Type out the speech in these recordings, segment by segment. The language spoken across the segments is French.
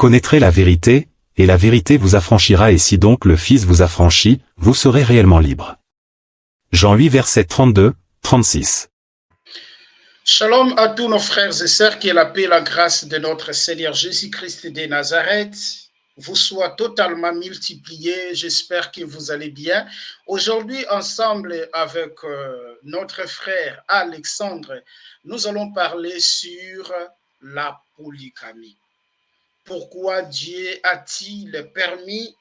connaîtrez la vérité, et la vérité vous affranchira, et si donc le Fils vous affranchit, vous serez réellement libre. Jean 8 versets 32, 36. Shalom à tous nos frères et sœurs, que la paix et la grâce de notre Seigneur Jésus-Christ de Nazareth vous soit totalement multipliée. J'espère que vous allez bien. Aujourd'hui, ensemble avec notre frère Alexandre, nous allons parler sur la polygamie. Pourquoi Dieu a-t-il permis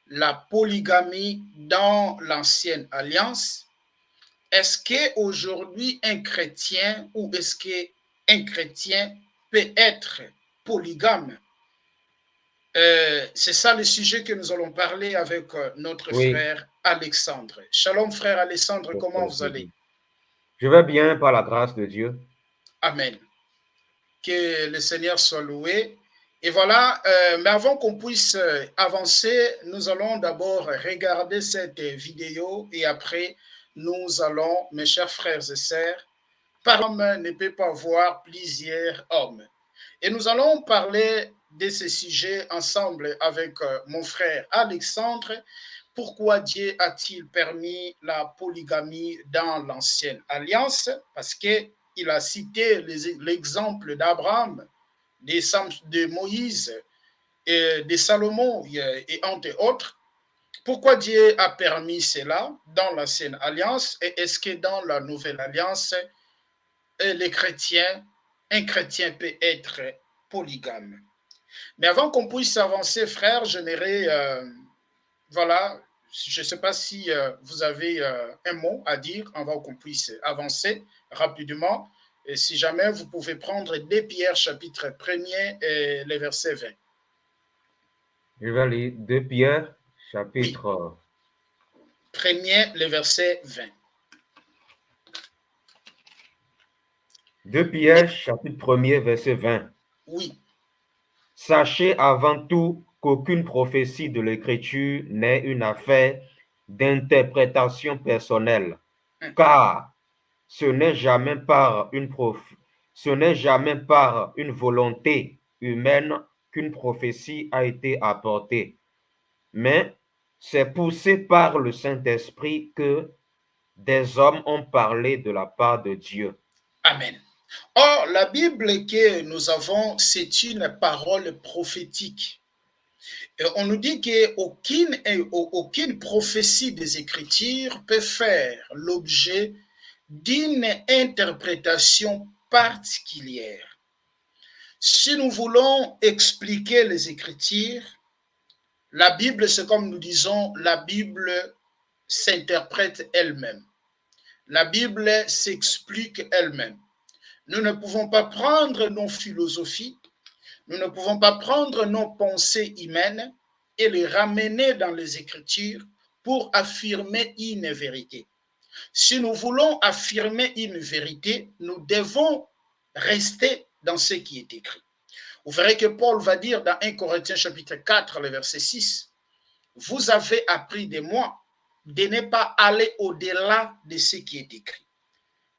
la polygamie dans l'Ancienne Alliance? Est-ce qu'aujourd'hui un chrétien ou est-ce qu'un chrétien peut être polygame? C'est ça le sujet que nous allons parler avec notre frère Alexandre. Shalom frère Alexandre, comment vous allez? Je vais bien par la grâce de Dieu. Amen. Que le Seigneur soit loué. Et voilà, mais avant qu'on puisse avancer, nous allons d'abord regarder cette vidéo et après, nous allons, mes chers frères et sœurs, par homme ne peut pas voir plusieurs hommes. Et nous allons parler de ce sujet ensemble avec mon frère Alexandre. Pourquoi Dieu a-t-il permis la polygamie dans l'Ancienne Alliance? Parce qu'il a cité l'exemple d'Abraham, de Moïse, et de Salomon et entre autres. Pourquoi Dieu a permis cela dans l'Ancienne Alliance et est-ce que dans la Nouvelle Alliance, les chrétiens, un chrétien peut être polygame? Mais avant qu'on puisse avancer, frère, voilà, je ne sais pas si vous avez un mot à dire avant qu'on puisse avancer rapidement. Et si jamais vous pouvez prendre 2 Pierre chapitre 1er et le verset 20. Je vais lire 2 Pierre chapitre 1er, le verset 20. 2 Pierre chapitre 1er verset 20. Oui. Sachez avant tout qu'aucune prophétie de l'Écriture n'est une affaire d'interprétation personnelle, car ce n'est jamais par une volonté humaine qu'une prophétie a été apportée, mais c'est poussé par le Saint-Esprit que des hommes ont parlé de la part de Dieu. Amen. Or, la Bible que nous avons, c'est une parole prophétique. Et on nous dit qu'aucune prophétie des Écritures peut faire l'objet d'une interprétation particulière. Si nous voulons expliquer les Écritures, la Bible, c'est comme nous disons, la Bible s'interprète elle-même. La Bible s'explique elle-même. Nous ne pouvons pas prendre nos philosophies, nous ne pouvons pas prendre nos pensées humaines et les ramener dans les Écritures pour affirmer une vérité. Si nous voulons affirmer une vérité, nous devons rester dans ce qui est écrit. Vous verrez que Paul va dire dans 1 Corinthiens chapitre 4, le verset 6, « Vous avez appris de moi de ne pas aller au-delà de ce qui est écrit. »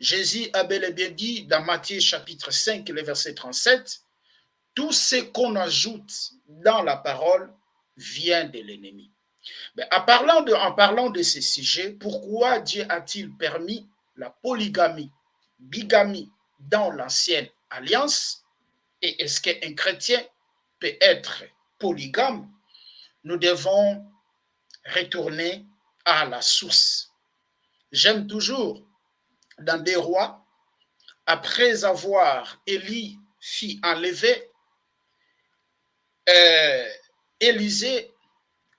Jésus a bel et bien dit dans Matthieu chapitre 5, le verset 37, « Tout ce qu'on ajoute dans la parole vient de l'ennemi. » En parlant de ce sujet, pourquoi Dieu a-t-il permis la polygamie, bigamie dans l'Ancienne Alliance? Et est-ce qu'un chrétien peut être polygame? Nous devons retourner à la source. J'aime toujours dans des rois, après avoir Élie fit enlever, Élisée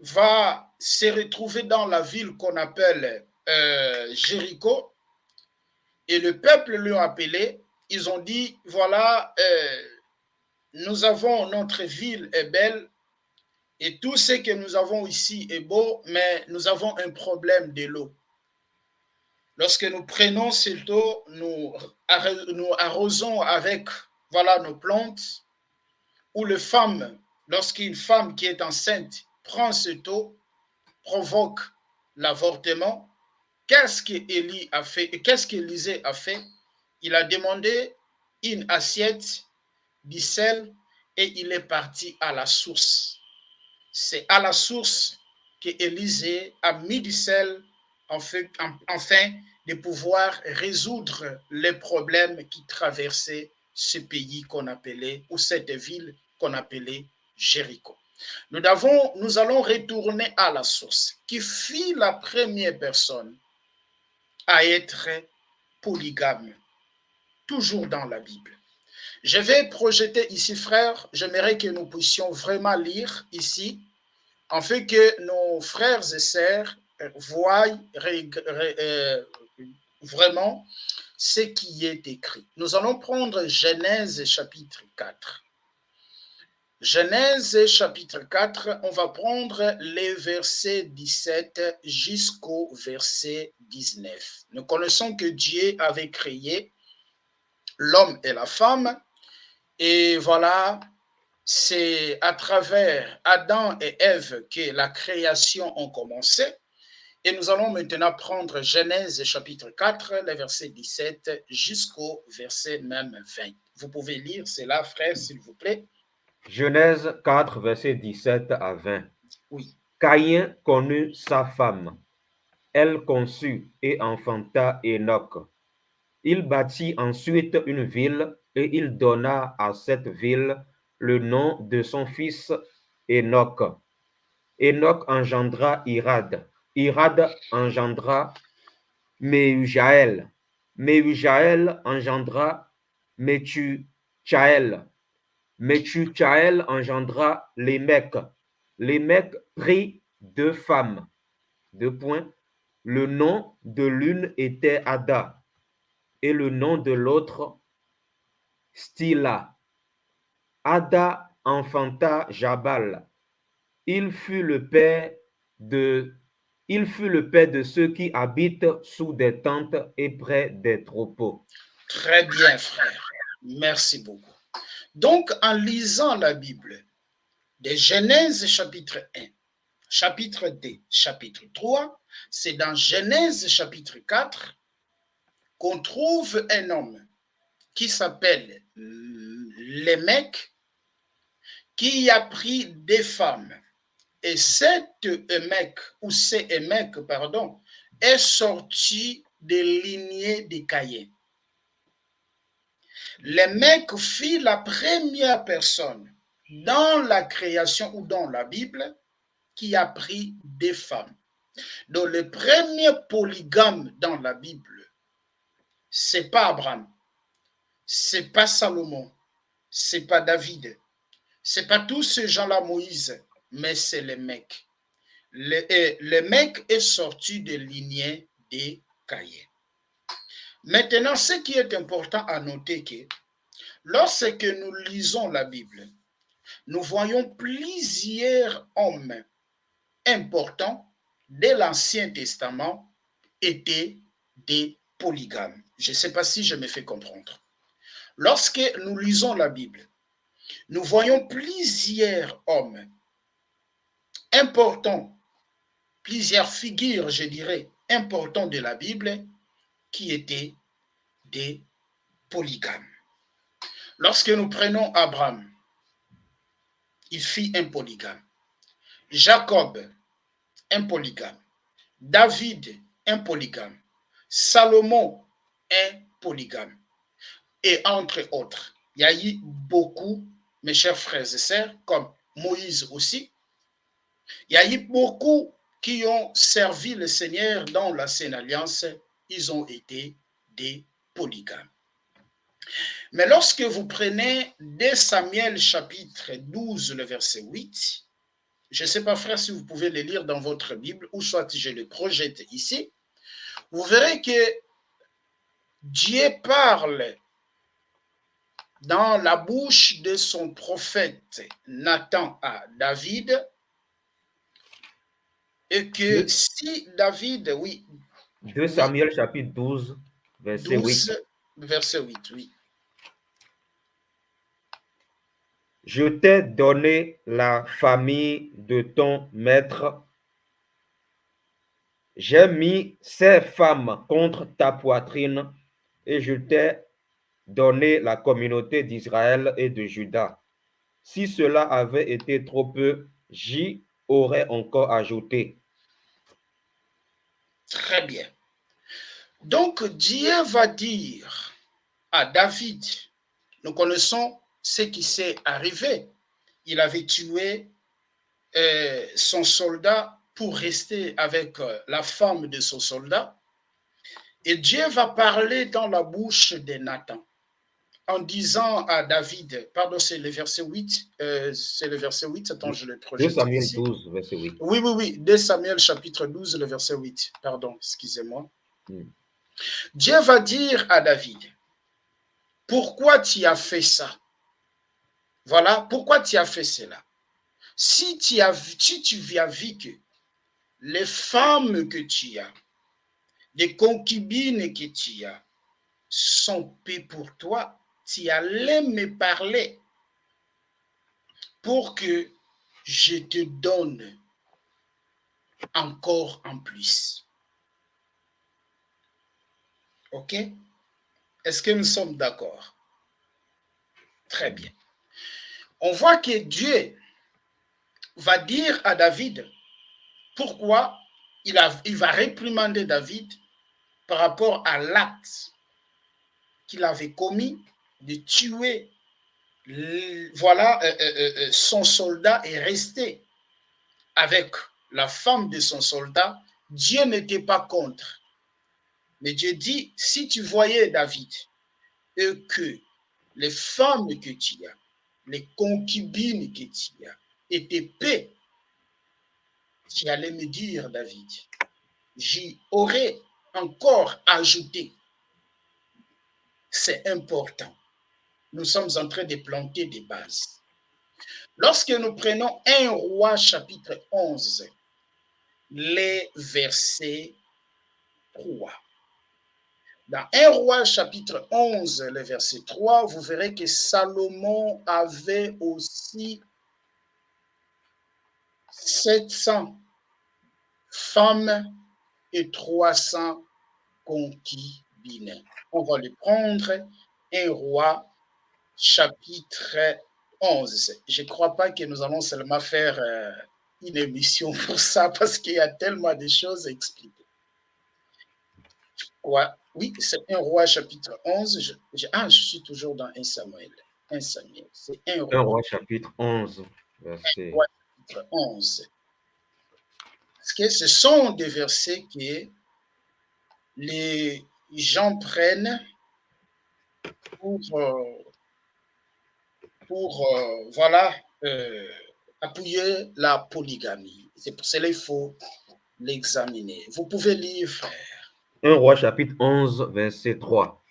va se retrouver dans la ville qu'on appelle Jéricho, et le peuple lui a appelé, ils ont dit, voilà, nous avons, notre ville est belle, et tout ce que nous avons ici est beau, mais nous avons un problème de l'eau. Lorsque nous prenons cette eau, nous arrosons avec, voilà, nos plantes, ou les femmes, lorsqu'une femme qui est enceinte prend cette eau, provoque l'avortement. Qu'est-ce qu'Élie a fait et qu'est-ce qu'Élisée a fait? Il a demandé une assiette, du sel et il est parti à la source. C'est à la source qu'Élisée a mis du sel afin de pouvoir résoudre les problèmes qui traversaient ce pays qu'on appelait, ou cette ville qu'on appelait Jéricho. Nous allons retourner à la source, qui fit la première personne à être polygame, toujours dans la Bible. Je vais projeter ici, frère, j'aimerais que nous puissions vraiment lire ici, afin que nos frères et sœurs voient vraiment ce qui est écrit. Nous allons prendre Genèse chapitre 4. Genèse chapitre 4, on va prendre les versets 17 jusqu'au verset 19. Nous connaissons que Dieu avait créé l'homme et la femme, et voilà, c'est à travers Adam et Ève que la création a commencé. Et nous allons maintenant prendre Genèse chapitre 4, les versets 17 jusqu'au verset même 20. Vous pouvez lire cela, frère, s'il vous plaît. Genèse 4, versets 17 à 20. Oui. Caïn connut sa femme. Elle conçut et enfanta Enoch. Il bâtit ensuite une ville et il donna à cette ville le nom de son fils Enoch. Enoch engendra Irad. Irad engendra Mehujaël. Mehujaël engendra Methujaël. Methujaël engendra Lémec. Lémec prit deux femmes. Deux points. Le nom de l'une était Ada et le nom de l'autre Stila. Ada enfanta Jabal. Il fut le père de ceux qui habitent sous des tentes et près des troupeaux. Très bien, frère. Merci beaucoup. Donc, en lisant la Bible, de Genèse chapitre 1, chapitre 2, chapitre 3, c'est dans Genèse chapitre 4 qu'on trouve un homme qui s'appelle Lémec, qui a pris des femmes. Et ces Lémec, pardon, est sorti des lignées de Caïn. Lémec fit la première personne dans la création ou dans la Bible qui a pris des femmes. Donc le premier polygame dans la Bible, c'est pas Abraham, c'est pas Salomon, c'est pas David, c'est pas tous ces gens-là, Moïse, mais c'est Lémec. Lémec est sorti de lignée de Caïn. Maintenant, ce qui est important à noter, que lorsque nous lisons la Bible, nous voyons plusieurs hommes importants de l'Ancien Testament étaient des polygames. Je ne sais pas si je me fais comprendre. Lorsque nous lisons la Bible, nous voyons plusieurs hommes importants, plusieurs figures, je dirais, importantes de la Bible qui étaient des polygames. Lorsque nous prenons Abraham, il fit un polygame. Jacob, un polygame. David, un polygame. Salomon, un polygame. Et entre autres, il y a eu beaucoup, mes chers frères et sœurs, comme Moïse aussi. Il y a eu beaucoup qui ont servi le Seigneur dans la Sainte Alliance. Ils ont été des polygames. Mais lorsque vous prenez 2 Samuel chapitre 12, le verset 8, je ne sais pas, frère, si vous pouvez le lire dans votre Bible, ou soit je le projette ici, vous verrez que Dieu parle dans la bouche de son prophète Nathan à David, et que si David, oui. 2 Samuel chapitre 12, verset 8. Verset 8, oui. Je t'ai donné la famille de ton maître. J'ai mis ces femmes contre ta poitrine et je t'ai donné la communauté d'Israël et de Juda. Si cela avait été trop peu, j'y aurais encore ajouté. Très bien. Donc, Dieu va dire à David, nous connaissons ce qui s'est arrivé. Il avait tué son soldat pour rester avec la femme de son soldat. Et Dieu va parler dans la bouche de Nathan en disant à David, pardon, c'est le verset 8, attends, je le 2 projette Samuel ici. 12, verset 8. Oui, 2 Samuel chapitre 12, le verset 8, pardon, excusez-moi. Mm. Dieu va dire à David, pourquoi tu as fait ça? Voilà, pourquoi tu as fait cela? Si tu as vu que les femmes que tu as, les concubines que tu as, sont paix pour toi, tu allais me parler pour que je te donne encore en plus. OK? Est-ce que nous sommes d'accord? Très bien. On voit que Dieu va dire à David pourquoi il va réprimander David par rapport à l'acte qu'il avait commis de tuer voilà, son soldat est resté avec la femme de son soldat. Dieu n'était pas contre. Mais Dieu dit, si tu voyais David et que les femmes que tu as, les concubines que tu as, étaient paix, tu allais me dire, David, j'y aurais encore ajouté. C'est important. Nous sommes en train de planter des bases. Lorsque nous prenons 1 Roi chapitre 11, les versets 3. Dans 1 Roi chapitre 11, le verset 3, vous verrez que Salomon avait aussi 700 femmes et 300 concubines. On va le prendre, 1 Roi chapitre 11. Je ne crois pas que nous allons seulement faire une émission pour ça parce qu'il y a tellement de choses à expliquer. Ouais, oui, c'est 1 Roi chapitre 11. Je suis toujours dans 1 Samuel. 1 Samuel, c'est 1 1 Roi. Roi chapitre 11, verset. Roi chapitre 11. Parce que ce sont des versets que les gens prennent pour voilà, appuyer la polygamie. C'est pour cela qu'il faut l'examiner. Vous pouvez lire, frère. 1 Roi chapitre 11, verset 3.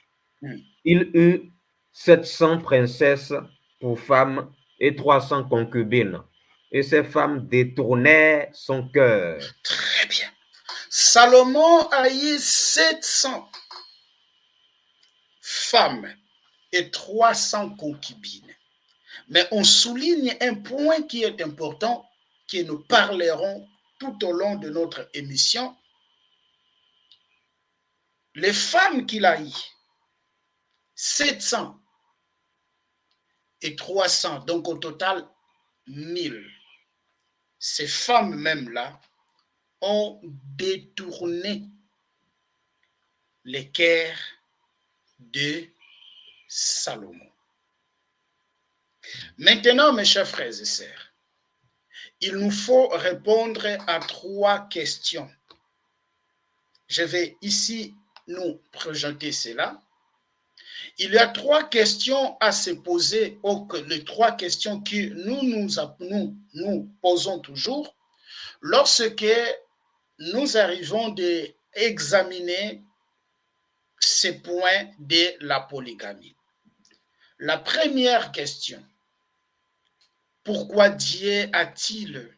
Il eut 700 princesses pour femmes et 300 concubines. Et ces femmes détournaient son cœur. Très bien. Salomon a eu 700 femmes et 300 concubines. Mais on souligne un point qui est important, que nous parlerons tout au long de notre émission. Les femmes qu'il a eues, 700 et 300, donc au total 1000. Ces femmes même-là ont détourné les cœurs de Salomon. Maintenant, mes chers frères et sœurs, il nous faut répondre à 3 questions. Je vais ici nous présenter cela. Il y a 3 questions à se poser, les 3 questions que nous posons toujours lorsque nous arrivons d'examiner ces points de la polygamie. La première question, pourquoi Dieu a-t-il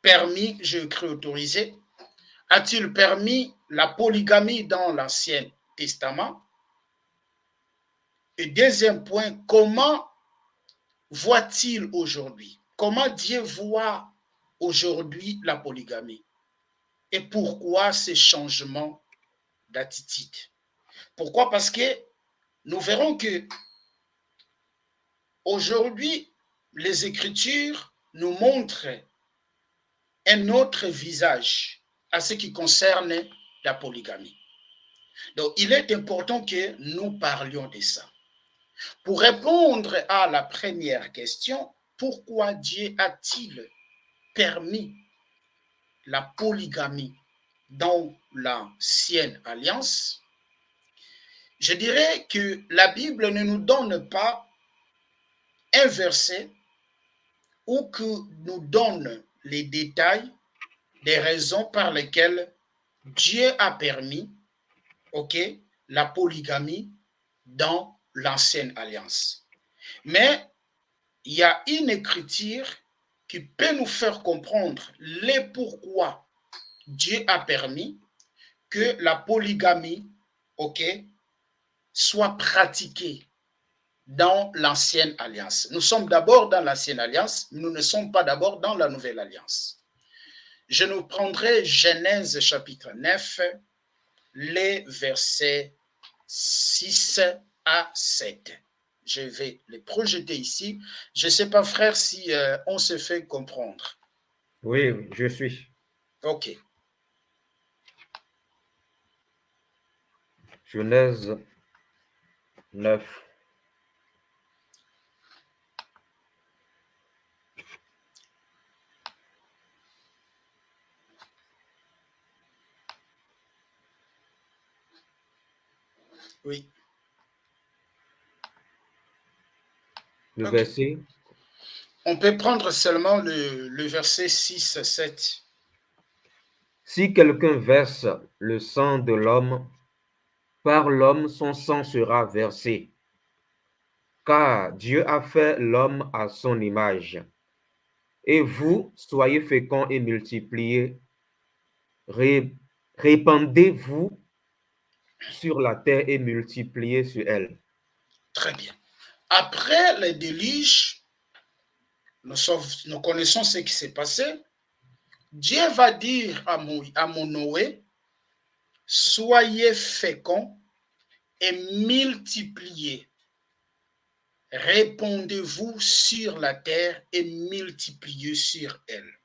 permis, je crie autorisé, a-t-il permis la polygamie dans l'Ancien Testament? Et deuxième point, comment voit-il aujourd'hui? Comment Dieu voit aujourd'hui la polygamie? Et pourquoi ces changements d'attitude? Pourquoi? Parce que nous verrons que aujourd'hui, les Écritures nous montrent un autre visage à ce qui concerne la polygamie. Donc, il est important que nous parlions de ça. Pour répondre à la première question, pourquoi Dieu a-t-il permis la polygamie dans l'ancienne alliance? Je dirais que la Bible ne nous donne pas un verset ou que nous donne les détails des raisons par lesquelles Dieu a permis, la polygamie dans l'ancienne alliance. Mais il y a une écriture qui peut nous faire comprendre les pourquoi Dieu a permis que la polygamie, soit pratiquée dans l'ancienne alliance. Nous sommes d'abord dans l'ancienne alliance, nous ne sommes pas d'abord dans la nouvelle alliance. Je nous prendrai Genèse chapitre 9, les versets 6 à 7. Je vais les projeter ici. Je ne sais pas, frère, si on se fait comprendre. Oui, je suis. OK. Genèse 9. Oui. Le Okay. verset. On peut prendre seulement le verset 6, 7. Si quelqu'un verse le sang de l'homme, par l'homme son sang sera versé, car Dieu a fait l'homme à son image. Et vous, soyez féconds et multipliez, répandez-vous sur la terre et multipliez sur elle. Très bien. Après les déluge, nous connaissons ce qui s'est passé. Dieu va dire à mon Noé, soyez féconds et multipliez. Répandez-vous sur la terre et multipliez sur elle.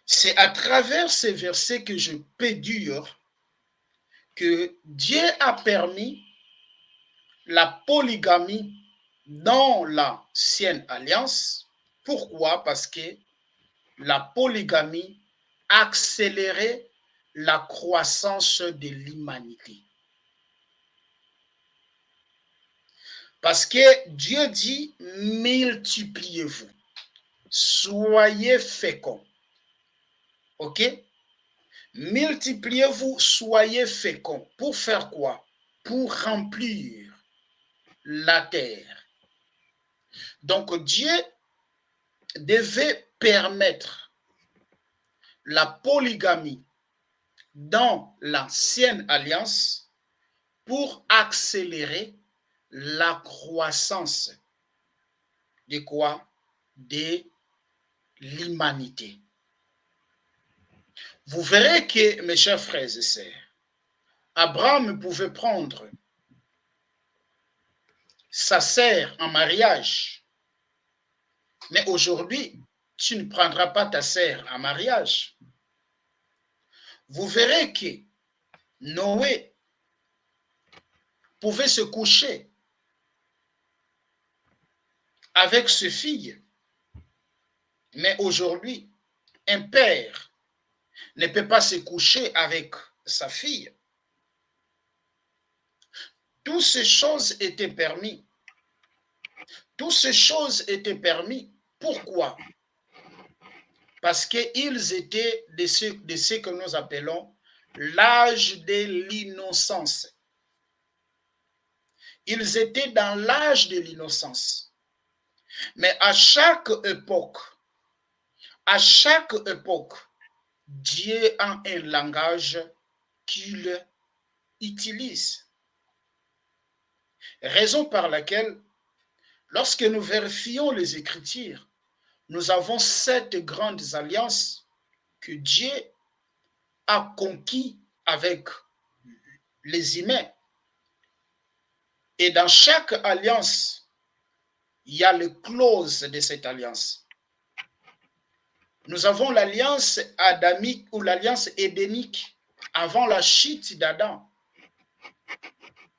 C'est à travers ces versets que je peux dire que Dieu a permis la polygamie dans l'ancienne alliance. Pourquoi? Parce que la polygamie accélérait la croissance de l'humanité. Parce que Dieu dit, multipliez-vous, soyez féconds. OK? Multipliez-vous, soyez féconds. Pour faire quoi? Pour remplir la terre. Donc Dieu devait permettre la polygamie dans l'ancienne alliance pour accélérer la croissance de quoi? De l'humanité. Vous verrez que, mes chers frères et sœurs, Abraham pouvait prendre sa sœur en mariage, mais aujourd'hui, tu ne prendras pas ta sœur en mariage. Vous verrez que Noé pouvait se coucher avec ses filles, mais aujourd'hui, un père ne peut pas se coucher avec sa fille. Toutes ces choses étaient permises. Toutes ces choses étaient permises. Pourquoi? Parce qu'ils étaient de ce que nous appelons l'âge de l'innocence. Ils étaient dans l'âge de l'innocence. Mais à chaque époque, Dieu a un langage qu'il utilise. Raison par laquelle, lorsque nous vérifions les Écritures, nous avons 7 grandes alliances que Dieu a conquis avec les humains. Et dans chaque alliance, il y a les clauses de cette alliance. Nous avons l'alliance adamique ou l'alliance édénique avant la chute d'Adam.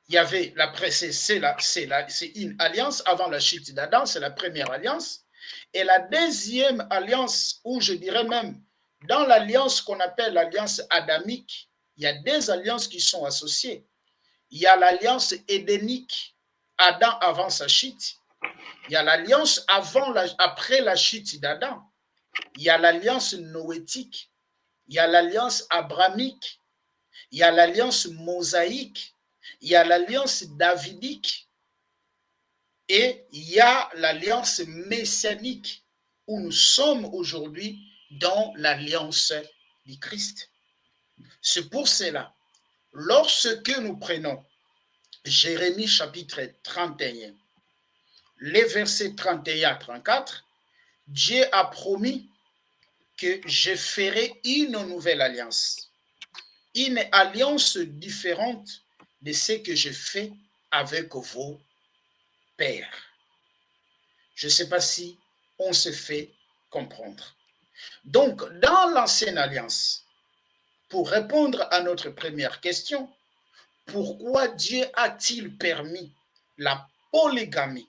Il y avait c'est une alliance avant la chute d'Adam, c'est la première alliance. Et la deuxième alliance, ou je dirais même, dans l'alliance qu'on appelle l'alliance adamique, il y a deux alliances qui sont associées. Il y a l'alliance édénique, Adam avant sa chute. Il y a l'alliance après la chute d'Adam. Il y a l'alliance noétique. Il y a l'alliance abramique. Il y a l'alliance mosaïque. Il y a l'alliance davidique. Et il y a l'alliance messianique, où nous sommes aujourd'hui dans l'alliance du Christ. C'est pour cela, lorsque nous prenons Jérémie chapitre 31, les versets 31 à 34, Dieu a promis que je ferai une nouvelle alliance, une alliance différente de ce que je fais avec vos pères. Je ne sais pas si on se fait comprendre. Donc, dans l'ancienne alliance, pour répondre à notre première question, pourquoi Dieu a-t-il permis la polygamie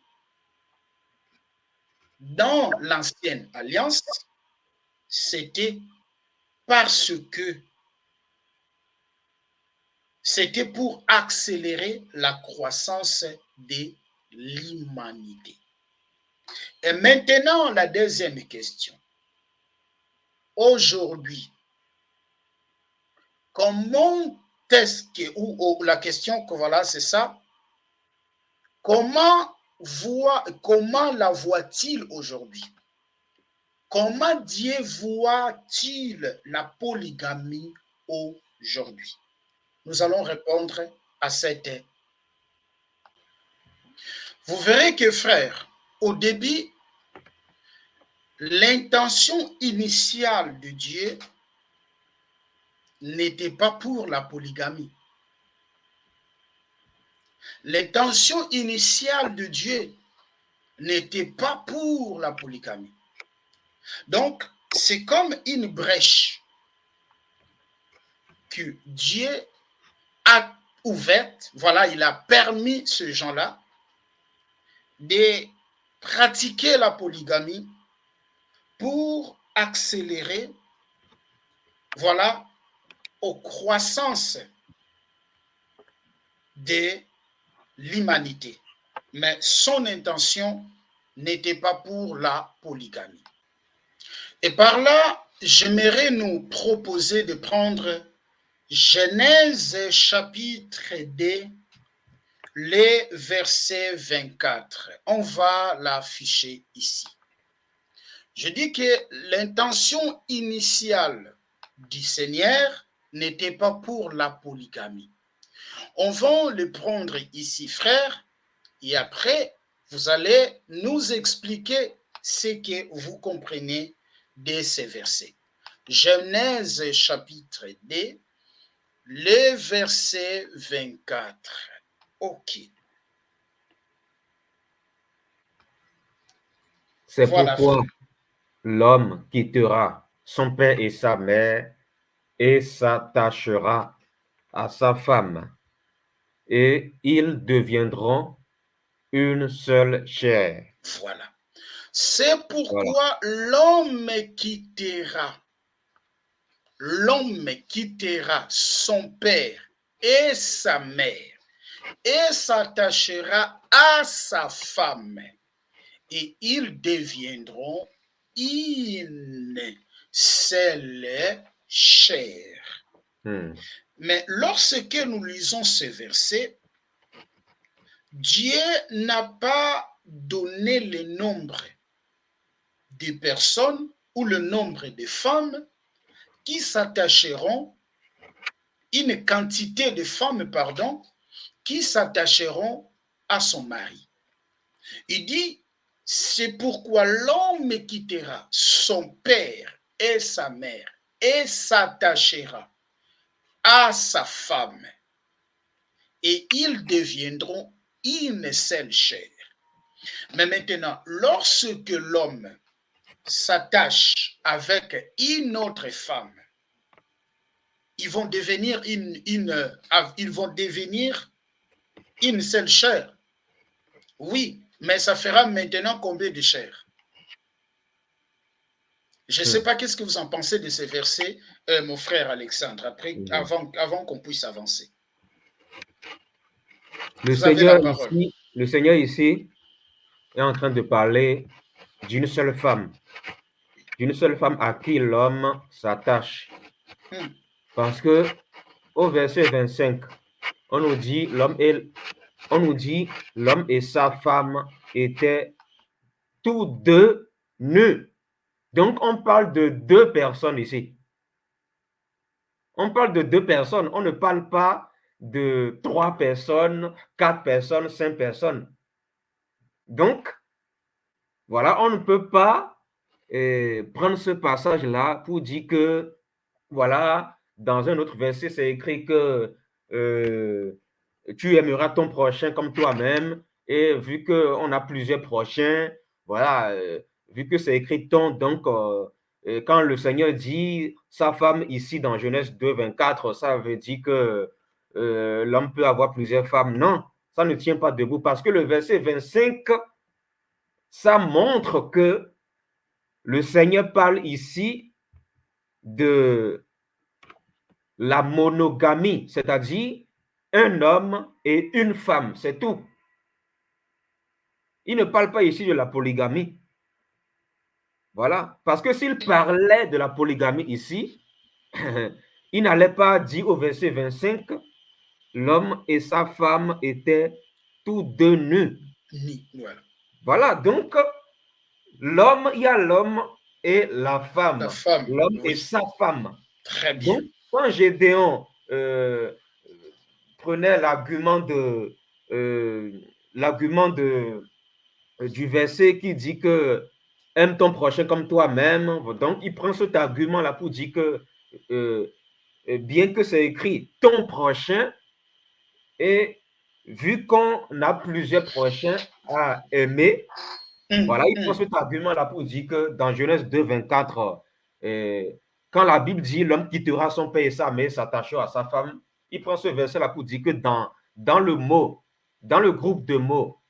dans l'ancienne alliance? C'était parce que c'était pour accélérer la croissance de l'humanité. Et maintenant, la deuxième question. Aujourd'hui, comment est-ce que, ou la question que voilà, c'est ça, comment la voit-il aujourd'hui? Comment Dieu voit-il la polygamie aujourd'hui? Nous allons répondre à cette. Vous verrez que, frère, au début, l'intention initiale de Dieu n'était pas pour la polygamie. L'intention initiale de Dieu n'était pas pour la polygamie. Donc, c'est comme une brèche que Dieu a ouverte. Voilà, il a permis ces gens-là de pratiquer la polygamie pour accélérer, voilà, aux croissances de l'humanité. Mais son intention n'était pas pour la polygamie. Et par là, j'aimerais nous proposer de prendre Genèse chapitre 2, les versets 24. On va l'afficher ici. Je dis que l'intention initiale du Seigneur n'était pas pour la polygamie. On va le prendre ici, frère, et après, vous allez nous expliquer ce que vous comprenez de ces versets. Genèse chapitre 2, le verset 24. OK. C'est Voilà, pourquoi frère. l'homme quittera son père et sa mère et s'attachera à sa femme, et ils deviendront une seule chair. Voilà. C'est Voilà. pourquoi l'homme quittera son père et sa mère et s'attachera à sa femme et ils deviendront une seule chair. Mais lorsque nous lisons ce verset, Dieu n'a pas donné le nombre de personnes ou le nombre de femmes qui s'attacheront, une quantité de femmes, pardon, qui s'attacheront à son mari. Il dit, c'est pourquoi l'homme quittera son père et sa mère et s'attachera à sa femme et ils deviendront une seule chair. Mais maintenant, lorsque l'homme s'attache avec une autre femme, ils vont devenir ils vont devenir une seule chair. Oui, mais ça fera maintenant combien de chairs? Je ne sais pas qu'est-ce que vous en pensez de ces versets, mon frère Alexandre, avant qu'on puisse avancer. Vous avez la parole. Le Seigneur ici est en train de parler d'une seule femme à qui l'homme s'attache. Parce que au verset 25, on nous dit l'homme et sa femme étaient tous deux nus. Donc on parle de deux personnes ici. On parle de deux personnes, on ne parle pas de 3 personnes, 4 personnes, 5 personnes. Donc, voilà, on ne peut pas prendre ce passage-là pour dire que, voilà, dans un autre verset, c'est écrit que tu aimeras ton prochain comme toi-même. Et vu qu'on a plusieurs prochains, voilà, vu que c'est écrit ton, donc quand le Seigneur dit sa femme ici dans Genèse 2, 24, ça veut dire que l'homme peut avoir plusieurs femmes. Non, ça ne tient pas debout parce que le verset 25, ça montre que le Seigneur parle ici de la monogamie, c'est-à-dire un homme et une femme, c'est tout. Il ne parle pas ici de la polygamie. Voilà. Parce que s'il parlait de la polygamie ici, il n'allait pas dire au verset 25, l'homme et sa femme étaient tous deux nus. Voilà. Voilà. Donc, l'homme, il y a l'homme et la femme. La femme. L'homme Oui. et sa femme. Très bien. Donc, quand Gédéon prenait l'argument du verset qui dit que aime ton prochain comme toi-même. Donc, il prend cet argument-là pour dire que bien que c'est écrit ton prochain, et vu qu'on a plusieurs prochains à aimer, voilà, il prend cet argument-là pour dire que dans Genèse 2, 24, quand la Bible dit l'homme quittera son père et sa mère, s'attachera à sa femme, il prend ce verset-là pour dire que dans le mot, dans le groupe de mots,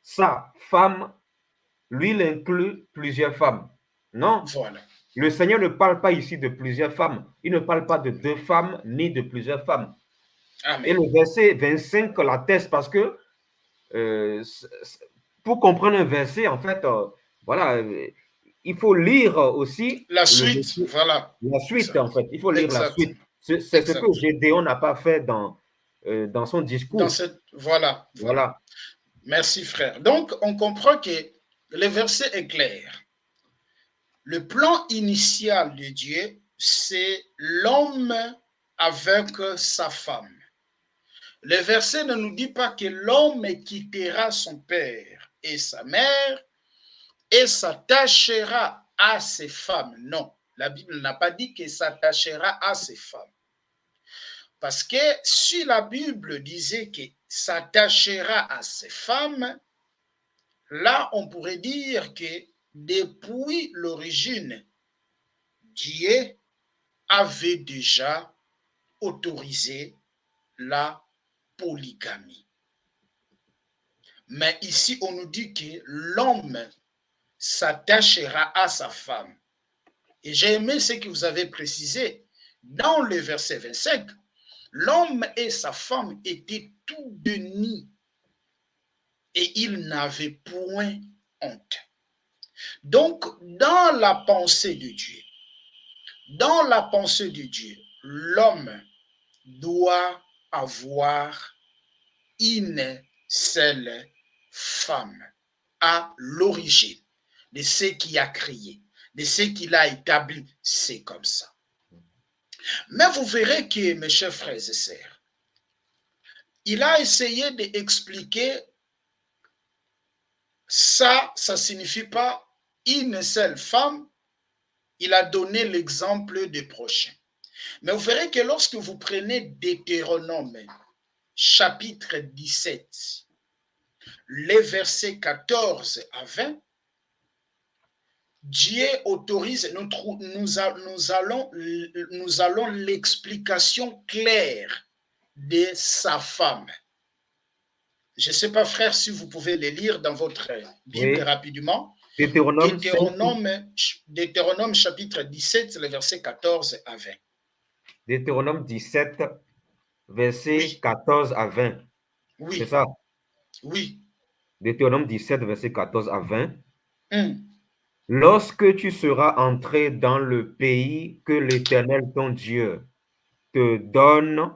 sa femme, lui, il inclut plusieurs femmes. Non. Voilà. Le Seigneur ne parle pas ici de plusieurs femmes. Il ne parle pas de 2 femmes ni de plusieurs femmes. Amen. Et le verset 25 l'atteste parce que pour comprendre un verset, en fait, voilà, il faut lire aussi la suite. Voilà. La suite, en fait. Il faut lire la suite. C'est ce que Gédéon n'a pas fait dans son discours. Voilà. Merci, frère. Donc, on comprend que le verset est clair. Le plan initial de Dieu, c'est l'homme avec sa femme. Le verset ne nous dit pas que l'homme quittera son père et sa mère et s'attachera à ses femmes. Non, la Bible n'a pas dit qu'il s'attachera à ses femmes. Parce que si la Bible disait qu'il s'attachera à ses femmes, là, on pourrait dire que depuis l'origine, Dieu avait déjà autorisé la polygamie. Mais ici, on nous dit que l'homme s'attachera à sa femme. Et j'ai aimé ce que vous avez précisé. Dans le verset 25, l'homme et sa femme étaient tous deux nus et ils n'avaient point honte. Donc, dans la pensée de Dieu, l'homme doit avoir une seule femme à l'origine de ce qui a créé, de ce qu'il a établi. C'est comme ça. Mais vous verrez que, mes chers frères et sœurs, il a essayé d'expliquer ça ne signifie pas une seule femme. Il a donné l'exemple des prochains. Mais vous verrez que lorsque vous prenez Deutéronome, chapitre 17, les versets 14 à 20, Dieu autorise, nous allons l'explication claire de sa femme. Je ne sais pas, frère, si vous pouvez les lire dans votre Bible Oui. rapidement. Deutéronome 5. Deutéronome chapitre 17, le verset 14 à 20. Deutéronome 17, versets Oui, 14 à 20. C'est oui, ça? oui. Deutéronome 17, versets 14 à 20. Hum. Lorsque tu seras entré dans le pays que l'Éternel ton Dieu te donne.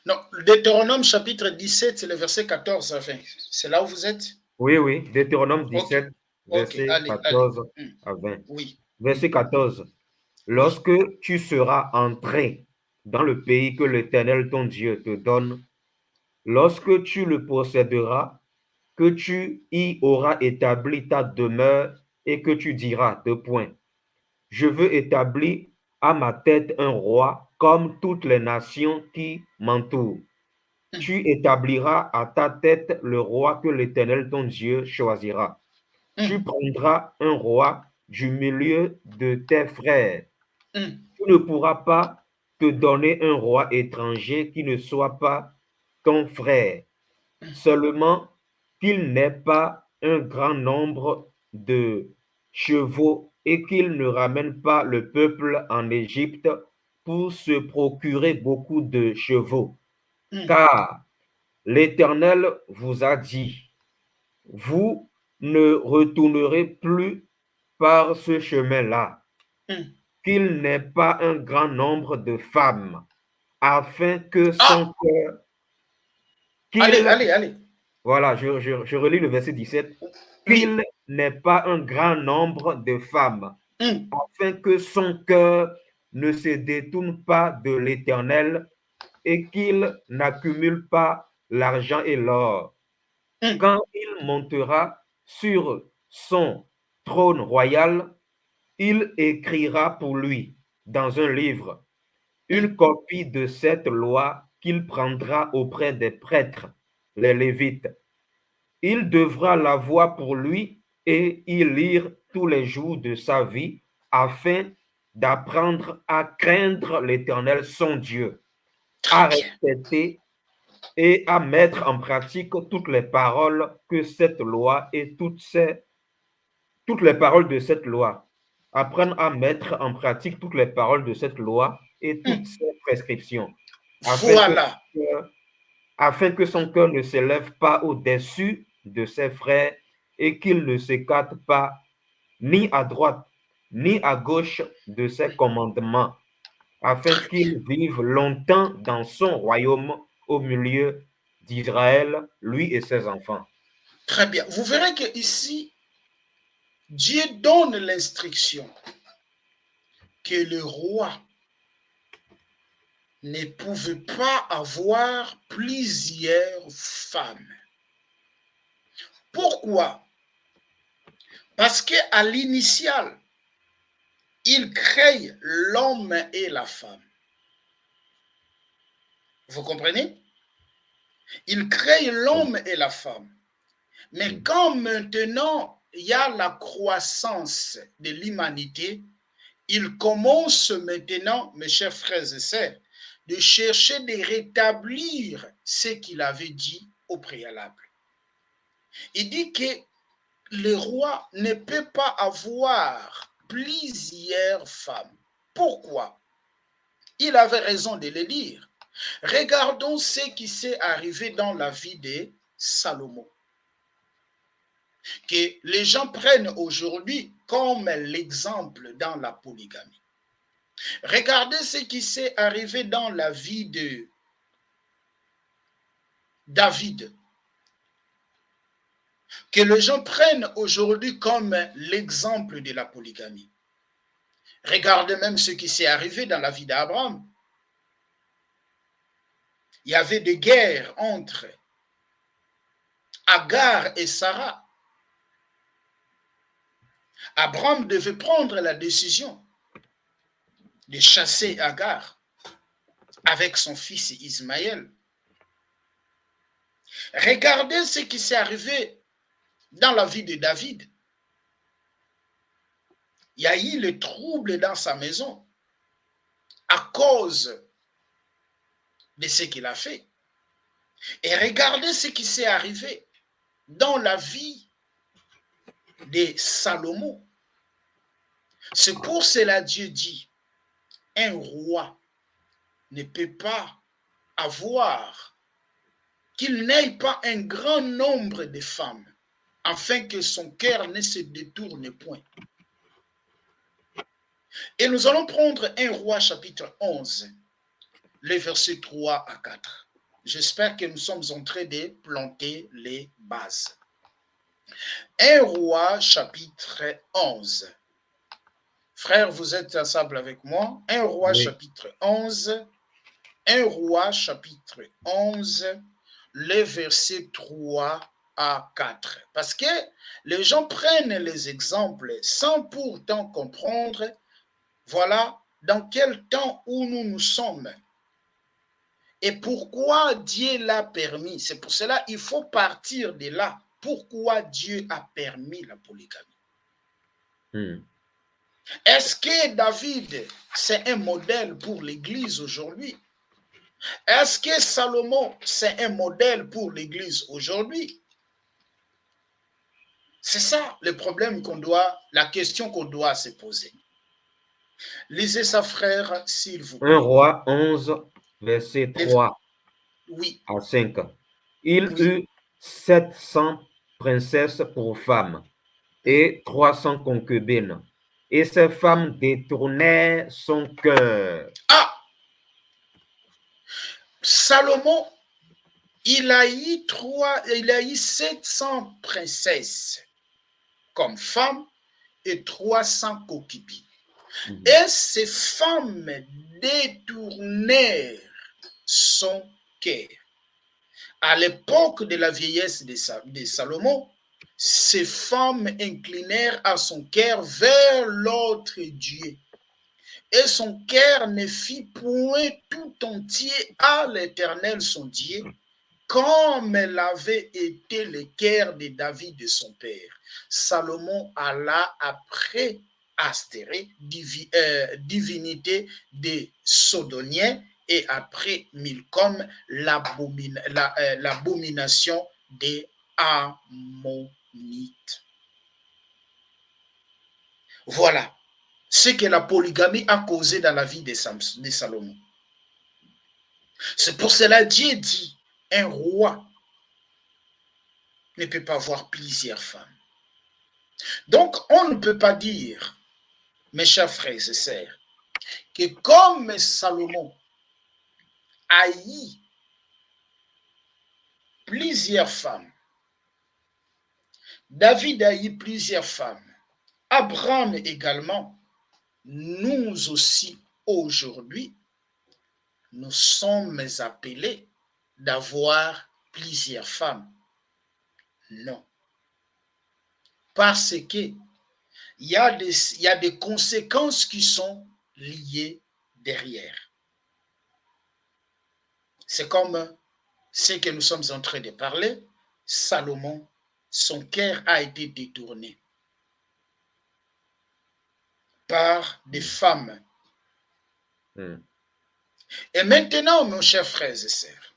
Non, Deutéronome chapitre 17, c'est le verset 14 à 20. C'est là où vous êtes? Oui, oui, Deutéronome Ok, 17, ok, verset allez, allez. 14 à 20. Oui, Verset 14. oui. Lorsque tu seras entré dans le pays que l'Éternel ton Dieu te donne, lorsque tu le posséderas, que tu y auras établi ta demeure et que tu diras, deux points, je veux établir à ma tête un roi comme toutes les nations qui m'entourent. Tu établiras à ta tête le roi que l'Éternel ton Dieu choisira. Tu Hum, prendras un roi du milieu de tes frères. hum, Tu ne pourras pas te donner un roi étranger qui ne soit pas ton frère, seulement qu'il n'ait pas un grand nombre de chevaux et qu'il ne ramène pas le peuple en Égypte pour se procurer beaucoup de chevaux. hum. Car l'Éternel vous a dit, vous ne retournerez plus par ce chemin-là, Hum. qu'il n'ait pas un grand nombre de femmes, afin que Ah, son cœur, allez, qu'il, allez, allez. voilà, je relis le verset 17, Oui. qu'il n'ait pas un grand nombre de femmes, Hum, afin que son cœur ne se détourne pas de l'Éternel et qu'il n'accumule pas l'argent et l'or. hum, Quand il montera sur son trône royal, il écrira pour lui dans un livre une hum. copie de cette loi qu'il prendra auprès des prêtres, les Lévites. Il devra la voir pour lui et y lire tous les jours de sa vie afin d'apprendre à craindre l'Éternel son Dieu, Très à bien. respecter et à mettre en pratique toutes les paroles que cette loi et toutes les paroles de cette loi. Apprendre à mettre en pratique toutes les paroles de cette loi et toutes Hum. ses prescriptions, afin que, Voilà. afin que son cœur ne s'élève pas au-dessus de ses frères et qu'il ne s'écarte pas ni à droite ni à gauche de ses commandements, afin Très bien. qu'il vive longtemps dans son royaume au milieu d'Israël, lui et ses enfants. Très bien. Vous verrez que ici, Dieu donne l'instruction que le roi ne pouvait pas avoir plusieurs femmes. Pourquoi? Parce qu'à l'initial, il crée l'homme et la femme. Vous comprenez? Il crée l'homme et la femme. Mais quand maintenant il y a la croissance de l'humanité, il commence maintenant, mes chers frères et sœurs, de chercher de rétablir ce qu'il avait dit au préalable. Il dit que le roi ne peut pas avoir plusieurs femmes. Pourquoi? Il avait raison de le dire. Regardons ce qui s'est arrivé dans la vie de Salomon, que les gens prennent aujourd'hui comme l'exemple dans la polygamie. Regardez ce qui s'est arrivé dans la vie de David, que les gens prennent aujourd'hui comme l'exemple de la polygamie. Regardez même ce qui s'est arrivé dans la vie d'Abraham. Il y avait des guerres entre Agar et Sarah. Abraham devait prendre la décision de chasser Agar avec son fils Ismaël. Regardez ce qui s'est arrivé dans la vie de David. Il y a eu le trouble dans sa maison à cause de ce qu'il a fait. Et regardez ce qui s'est arrivé dans la vie de Salomon. C'est pour cela Dieu dit, un roi ne peut pas avoir, qu'il n'ait pas un grand nombre de femmes, afin que son cœur ne se détourne point. Et nous allons prendre 1 Roi chapitre 11, les versets 3 à 4. J'espère que nous sommes en train de planter les bases. 1 Roi chapitre 11. Frères, vous êtes ensemble avec moi. 1 Roi Oui. chapitre 11. 1 Roi chapitre 11, les versets 3 à 4. Parce que les gens prennent les exemples sans pourtant comprendre, voilà, dans quel temps où nous nous sommes. Et pourquoi Dieu l'a permis. C'est pour cela qu'il faut partir de là. Pourquoi Dieu a permis la polygamie. Est-ce que David, c'est un modèle pour l'Église aujourd'hui? Est-ce que Salomon, c'est un modèle pour l'Église aujourd'hui? C'est ça le problème la question qu'on doit se poser. Lisez ça, frère, s'il vous plaît. 1 Roi 11, verset 3 oui. à 5. Il eut 700 princesses pour femmes et 300 concubines. Et ces femmes détournaient son cœur. Ah! Salomon, il a eu 700 princesses comme femmes et 300 concubines. Et ces femmes détournèrent son cœur. À l'époque de la vieillesse de Salomon, ces femmes inclinèrent à son cœur vers l'autre Dieu. Et son cœur ne fit point tout entier à l'Éternel son Dieu, comme l'avait été le cœur de David de son père. Salomon alla après Astéré, divinité des Sodoniens, et après Milcom, l'abomination des Ammonites. Voilà ce que la polygamie a causé dans la vie de Salomon. C'est pour cela que Dieu dit, un roi ne peut pas avoir plusieurs femmes. Donc, on ne peut pas dire, mes chers frères et sœurs, que comme Salomon a eu plusieurs femmes, David a eu plusieurs femmes, Abraham également, nous aussi aujourd'hui, nous sommes appelés d'avoir plusieurs femmes. Non. Parce que il y a des conséquences qui sont liées derrière. C'est comme ce que nous sommes en train de parler. Salomon, son cœur a été détourné par des femmes. Et maintenant, mes chers frères et sœurs,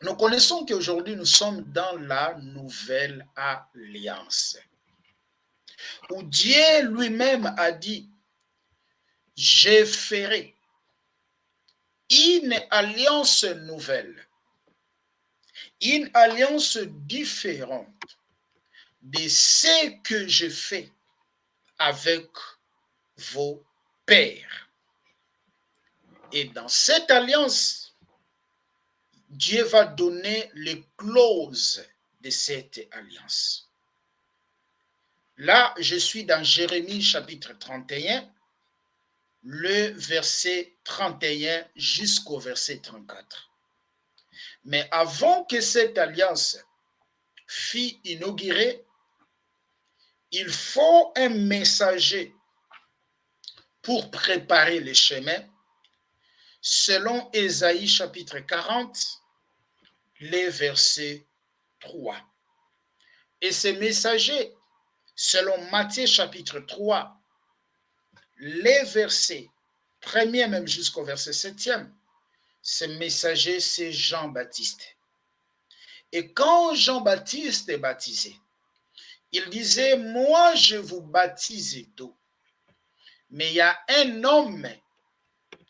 nous connaissons qu'aujourd'hui, nous sommes dans la nouvelle alliance, où Dieu lui-même a dit, je ferai une alliance nouvelle, une alliance différente de ce que je fais avec vos pères. Et dans cette alliance, Dieu va donner les clauses de cette alliance. Là, je suis dans Jérémie chapitre 31, le verset 31 jusqu'au verset 34. Mais avant que cette alliance fût inaugurée, il faut un messager pour préparer le chemin. Selon Ésaïe chapitre 40, les versets 3. Et ces messagers, selon Matthieu chapitre 3, les versets 1er même jusqu'au verset 7e, ce messager, c'est Jean-Baptiste. Et quand Jean-Baptiste est baptisé, il disait, moi je vous baptise d'eau. Mais il y a un homme,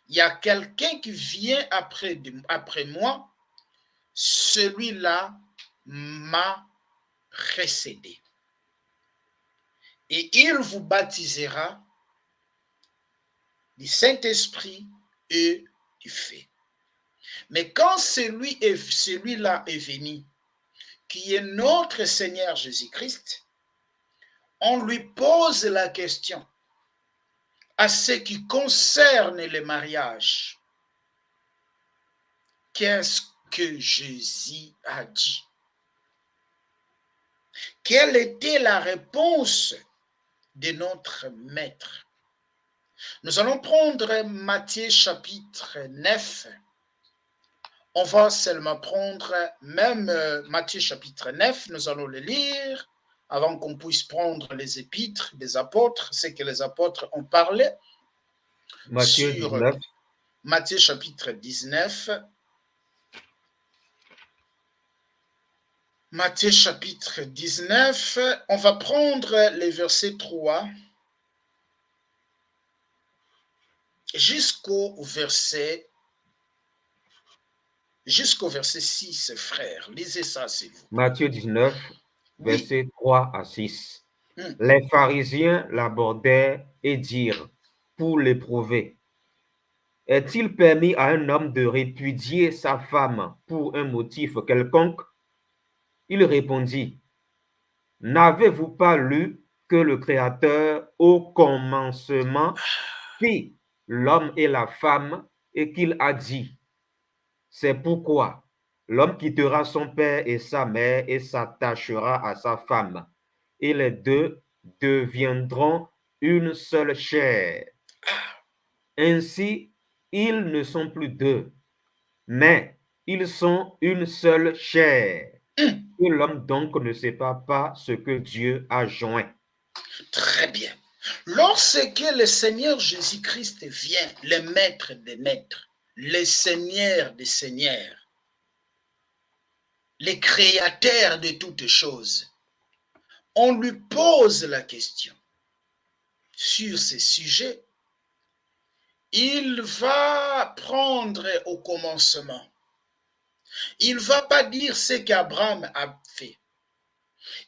il y a quelqu'un qui vient après moi, celui-là m'a précédé. Et il vous baptisera du Saint-Esprit et du feu. Mais quand celui-là est venu, qui est notre Seigneur Jésus-Christ, on lui pose la question à ce qui concerne le mariage. Qu'est-ce que Jésus a dit? Quelle était la réponse de notre maître? Nous allons prendre Matthieu chapitre 9. On va seulement prendre même Matthieu chapitre 9, nous allons le lire avant qu'on puisse prendre les épîtres des apôtres, ce que les apôtres ont parlé. Matthieu sur 19. Matthieu chapitre 19. Matthieu chapitre 19, on va prendre les versets 3 jusqu'au verset 6, frère. Lisez ça, s'il vous plaît. Matthieu 19, Oui. versets 3 à 6. Hmm. Les pharisiens l'abordèrent et dirent, pour l'éprouver, est-il permis à un homme de répudier sa femme pour un motif quelconque? Il répondit, n'avez-vous pas lu que le Créateur au commencement fit l'homme et la femme et qu'il a dit, c'est pourquoi l'homme quittera son père et sa mère et s'attachera à sa femme, et les deux deviendront une seule chair. Ainsi, ils ne sont plus deux, mais ils sont une seule chair. Et l'homme donc ne sépare pas ce que Dieu a joint. Très bien. Lorsque le Seigneur Jésus-Christ vient, le maître des maîtres, le Seigneur des seigneurs, le créateur de toutes choses, on lui pose la question sur ces sujets, il va prendre au commencement. Il ne va pas dire ce qu'Abraham a fait.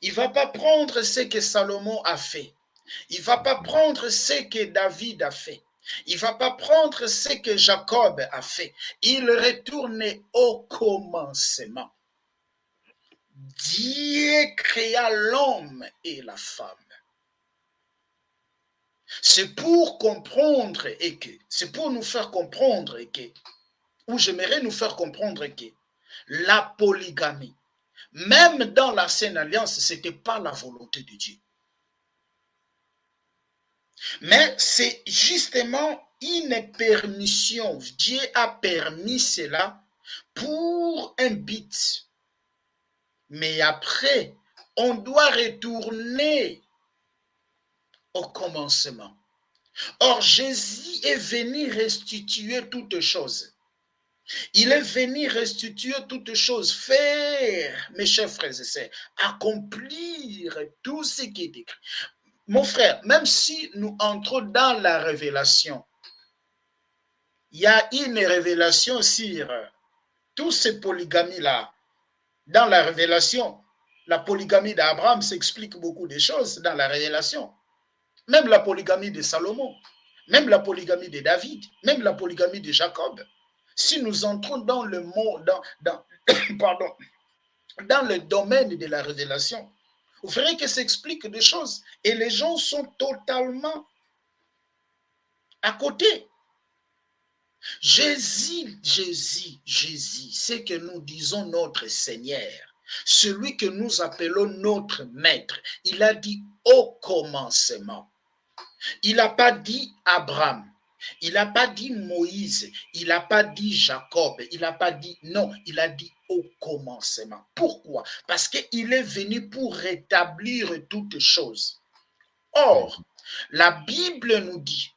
Il ne va pas prendre ce que Salomon a fait. Il ne va pas prendre ce que David a fait. Il ne va pas prendre ce que Jacob a fait. Il retourne au commencement. Dieu créa l'homme et la femme. C'est pour comprendre et que, c'est pour nous faire comprendre et que, ou j'aimerais nous faire comprendre que la polygamie, même dans l'ancienne alliance, ce n'était pas la volonté de Dieu. Mais c'est justement une permission. Dieu a permis cela pour un but. Mais après, on doit retourner au commencement. Or, Jésus est venu restituer toutes choses. Il est venu restituer toutes choses, faire, mes chers frères et sœurs, accomplir tout ce qui est écrit. Mon frère, même si nous entrons dans la révélation, il y a une révélation sur toutes ces polygamies-là. Dans la révélation, la polygamie d'Abraham s'explique beaucoup de choses dans la révélation. Même la polygamie de Salomon, même la polygamie de David, même la polygamie de Jacob. Si nous entrons dans le monde, pardon, dans le domaine de la révélation, vous verrez que ça explique des choses. Et les gens sont totalement à côté. Jésus, c'est que nous disons notre Seigneur, celui que nous appelons notre Maître. Il a dit au commencement. Il n'a pas dit Abraham. Il n'a pas dit Moïse, il n'a pas dit Jacob, il n'a pas dit non, il a dit au commencement. Pourquoi? Parce qu'il est venu pour rétablir toutes choses. Or, la Bible nous dit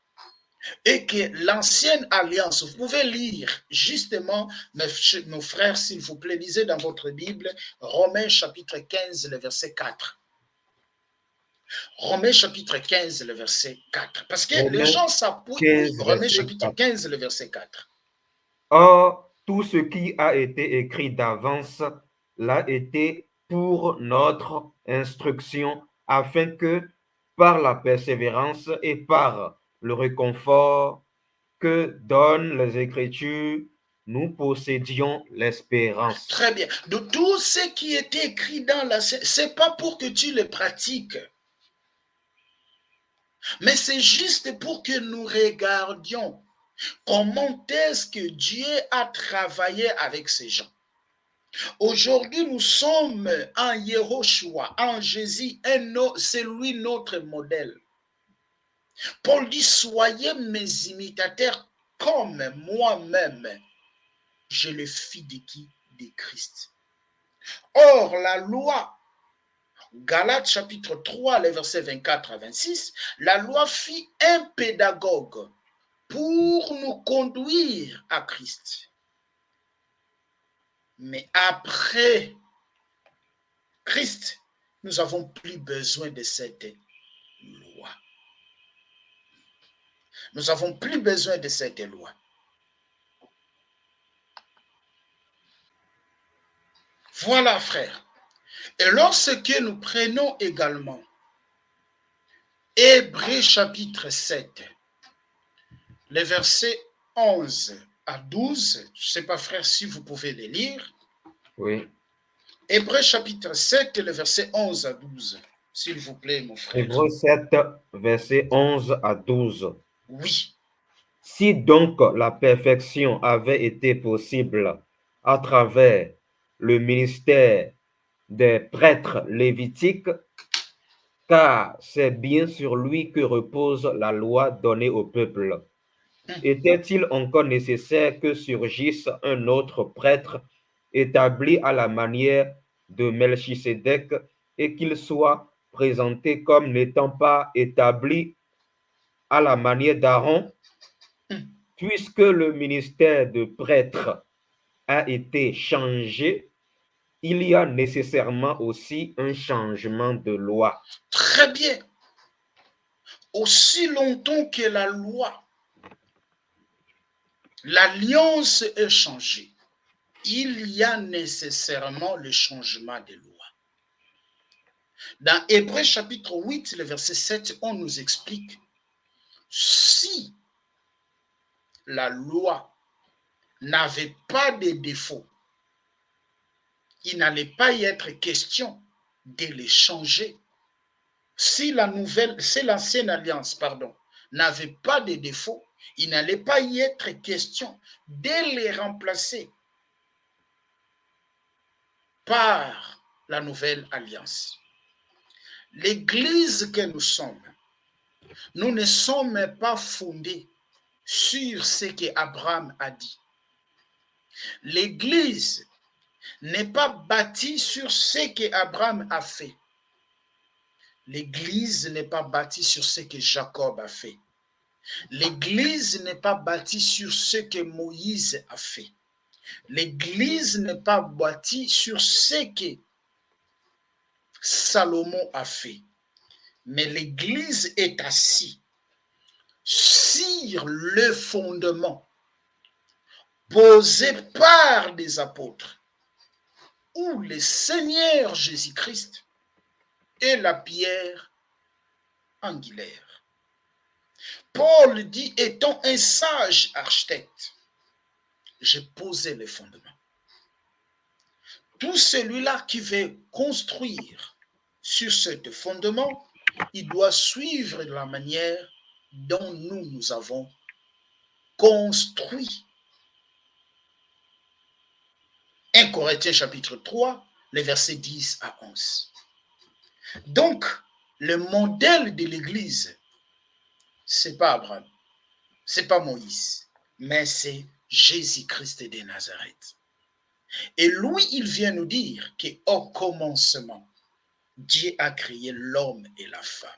et que l'ancienne alliance, vous pouvez lire justement, nos frères, s'il vous plaît, lisez dans votre Bible, Romains chapitre 15, le verset 4. Romains chapitre 15, le verset 4. Parce que les Romains gens s'appuient, oui, 15, Romains verset chapitre 4. 15, le verset 4. Or, tout ce qui a été écrit d'avance l'a été pour notre instruction, afin que, par la persévérance et par le réconfort que donnent les Écritures, nous possédions l'espérance. Très bien. De tout ce qui est écrit dans la... C'est pas pour que tu le pratiques, mais c'est juste pour que nous regardions comment est-ce que Dieu a travaillé avec ces gens. Aujourd'hui, nous sommes en Yehoshua, en Jésus, c'est lui notre modèle. Paul dit, soyez mes imitateurs comme moi-même, je le fis de qui? De Christ. Or, la loi, Galates chapitre 3, les versets 24 à 26, la loi fit un pédagogue pour nous conduire à Christ. Mais après Christ, nous n'avons plus besoin de cette loi. Nous n'avons plus besoin de cette loi. Voilà, frère. Et lorsque nous prenons également Hébreux chapitre 7, les versets 11 à 12, je ne sais pas, frère, si vous pouvez les lire. Oui. Hébreux chapitre 7, les versets 11 à 12, s'il vous plaît, mon frère. Hébreux 7, versets 11 à 12. Oui. Si donc la perfection avait été possible à travers le ministère des prêtres lévitiques, car c'est bien sur lui que repose la loi donnée au peuple. Était-il encore nécessaire que surgisse un autre prêtre établi à la manière de Melchisédek et qu'il soit présenté comme n'étant pas établi à la manière d'Aaron? Puisque le ministère de prêtre a été changé, il y a nécessairement aussi un changement de loi. Très bien. Aussi longtemps que la loi, l'alliance est changée, il y a nécessairement le changement de loi. Dans Hébreux chapitre 8, le verset 7, on nous explique si la loi n'avait pas de défauts, il n'allait pas y être question de les changer. Si l'ancienne alliance, n'avait pas de défauts, il n'allait pas y être question de les remplacer par la nouvelle alliance. L'Église que nous sommes, nous ne sommes pas fondés sur ce qu'Abraham a dit. L'Église n'est pas bâtie sur ce qu'Abraham a fait. L'Église n'est pas bâtie sur ce que Jacob a fait. L'Église n'est pas bâtie sur ce que Moïse a fait. L'Église n'est pas bâtie sur ce que Salomon a fait. Mais l'Église est assise sur le fondement posé par des apôtres, où le Seigneur Jésus-Christ est la pierre angulaire. Paul dit, étant un sage architecte, j'ai posé les fondements. Tout celui-là qui veut construire sur ce fondement, il doit suivre la manière dont nous avons construit. 1 Corinthiens chapitre 3, les versets 10 à 11. Donc, le modèle de l'Église, ce n'est pas Abraham, C'est pas Moïse, mais c'est Jésus-Christ de Nazareth. Et lui, il vient nous dire qu'au commencement, Dieu a créé l'homme et la femme.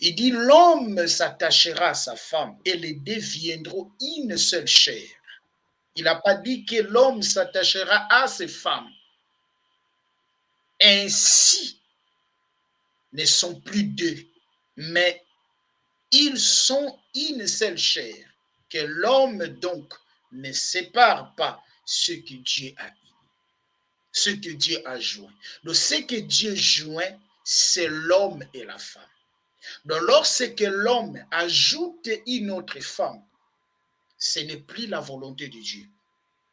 Il dit, l'homme s'attachera à sa femme et les deviendront une seule chair. Il n'a pas dit que l'homme s'attachera à ses femmes. Ainsi, ne sont plus deux, mais ils sont une seule chair. Que l'homme donc ne sépare pas ce que Dieu a unis, ce que Dieu a joint. Donc, ce que Dieu joint, c'est l'homme et la femme. Donc, lorsque l'homme ajoute une autre femme, ce n'est plus la volonté de Dieu.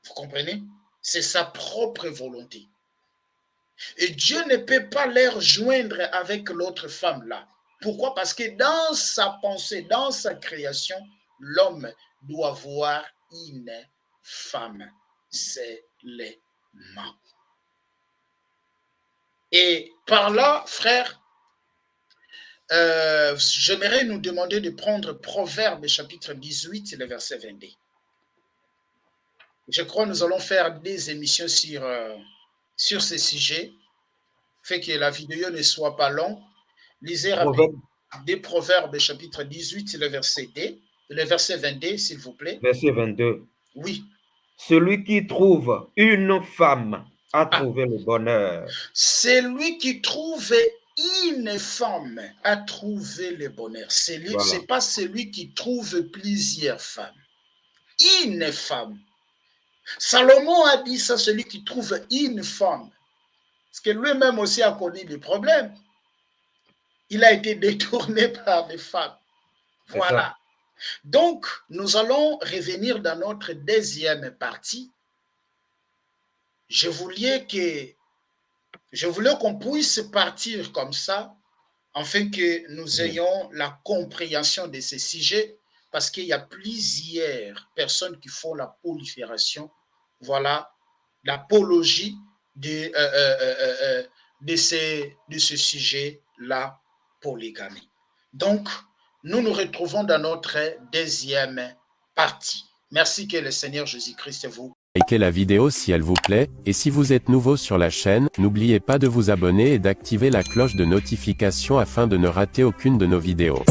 Vous comprenez? C'est sa propre volonté. Et Dieu ne peut pas les joindre avec l'autre femme là. Pourquoi? Parce que dans sa pensée, dans sa création, l'homme doit avoir une femme seulement. Et par là, frère, j'aimerais nous demander de prendre Proverbe chapitre 18, le verset 22. Je crois que nous allons faire des émissions sur ce sujet, fait que la vidéo ne soit pas longue. Lisez des Proverbes chapitre 18, le verset 22, s'il vous plaît. Verset 22. Oui. Celui qui trouve une femme a trouvé le bonheur. Celui qui trouve une femme a trouvé le bonheur. Voilà. Ce n'est pas celui qui trouve plusieurs femmes. Une femme. Salomon a dit ça, celui qui trouve une femme. Parce que lui-même aussi a connu des problèmes. Il a été détourné par des femmes. Voilà. Donc, nous allons revenir dans notre deuxième partie. Je voulais qu'on puisse partir comme ça, afin que nous ayons la compréhension de ces sujets, parce qu'il y a plusieurs personnes qui font la prolifération, voilà, l'apologie de ce sujet, la polygamie. Donc, nous nous retrouvons dans notre deuxième partie. Merci, que le Seigneur Jésus-Christ vous. Likez la vidéo si elle vous plaît, et si vous êtes nouveau sur la chaîne, n'oubliez pas de vous abonner et d'activer la cloche de notification afin de ne rater aucune de nos vidéos.